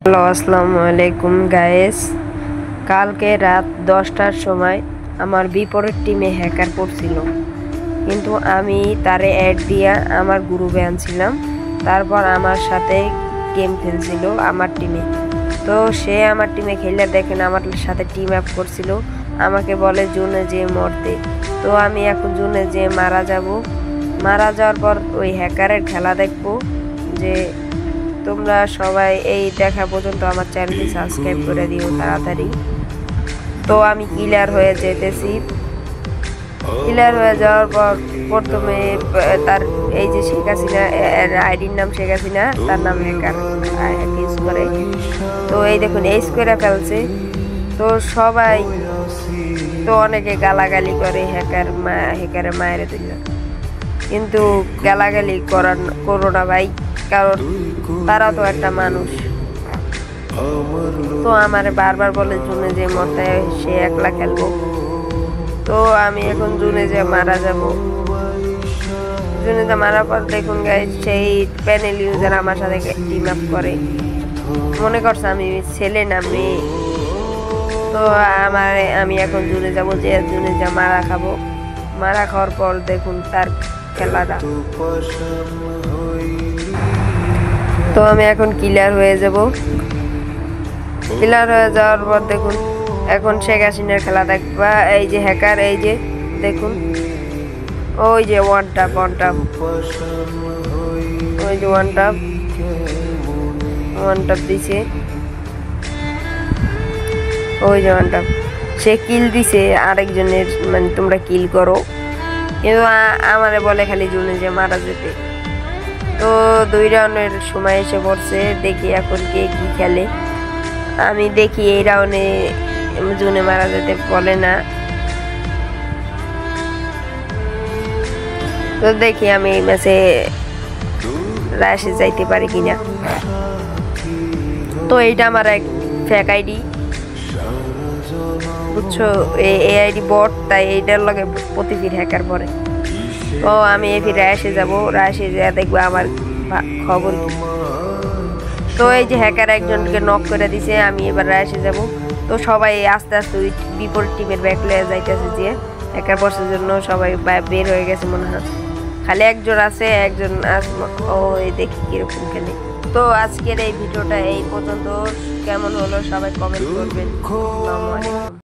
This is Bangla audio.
হ্যালো, আসসালামু আলাইকুম গাইস। কালকে রাত 10টার সময় আমার বিপরীত টিমে হ্যাকার পড়ছিল, কিন্তু আমি তারে অ্যাড দিয়া আমার গ্রুপে আনছিলাম। তারপর আমার সাথে গেম খেলছিল আমার টিমে। তো সে আমার টিমে খেলে দেখেন আমার সাথে টিম আপ করছিল, আমাকে বলে জুনে যে মরতে। তো আমি এখন জুনে যে মারা যাওয়ার পর ওই হ্যাকারের খেলা দেখবো। যে তোমরা সবাই এই দেখা পর্যন্ত আমার চ্যানেলটি সাবস্ক্রাইব করে দিও তাড়াতাড়ি। তো আমি ক্লিয়ার হয়ে যেতেছি। ক্লিয়ার হয়ে যাওয়ার পর প্রথমে তার এই যে শেখ হাসিনা আইডির নাম শেখ হাসিনা, তার নাম হ্যাকার ইউজ করে। তো এই দেখুন এইস করে ফেলছে। তো সবাই তো অনেকে গালাগালি করে হ্যাকারের মায়ের দিল, কিন্তু গালাগালি করো না ভাই, কারণ তারা তো একটা মানুষ। তো আমার বারবার বলে জুনে যে মরতে সে একলা খেলবো। তো আমি এখন জুনে যে মারা যাব। জুনে যে মারার পর দেখুন গাইস, সেই প্যানেল ইউজার আমার সাথে টিম আপ করে, মনে করছে আমি ছেলে না মেয়ে। তো আমি এখন জুনে যাব, যে জুনে যা মারা খাবো। মারা খাওয়ার পর দেখুন তার খেলাটা। তো আমি এখন ক্লিয়ার হয়ে যাব। ক্লিয়ার হয়ে যাওয়ার পর দেখুন এখন শেখ হাসিনার খেলা দেখবা। এই যে হ্যাকার, এই যে দেখুন, ওই যে ওয়ান টাপ, ওই যে ওয়ান টাপ দিছে, ওই যে ওয়ান টাপ। সে কিল দিছে আরেকজনের, মানে তোমরা কিল করো, কিন্তু আমারে বলে খালি জুনে যে মারা যেতে। তো 2 রাউন্ডের সময় এসে পড়ছে, দেখি এখন কে কি খেলে। আমি দেখি এই রাউন্ডে জুনে মারা যেতে বলে না। তো দেখি আমি এই ম্যাচে রাশে যাইতে পারি কিনা। তো এইটা আমার এক ফেক আইডি, বুঝছো, এই আইডি বট, তাই এইটার লগে প্রতিদিন হ্যাকার পরে। তো আমি ফির রাশে যাব, রাশে যা দেখবো আমার খবর কি। তো এই যে হ্যাকার একজনকে নক করে দিছে, আমি এবার রাশে যাব। তো সবাই আস্তে আস্তে ওই বিপরীত টিমের ব্যাক লয়ে যাইতেছে, যে হ্যাকার পড়ার জন্য সবাই বের হয়ে গেছে মনে হয়। খালি একজন আছে, ওই দেখি কিরকম খেলে। তো আজকের এই ভিডিওটা এই পর্যন্ত। কেমন হলো সবাই কমেন্ট করবেন। আসসালামু আলাইকুম।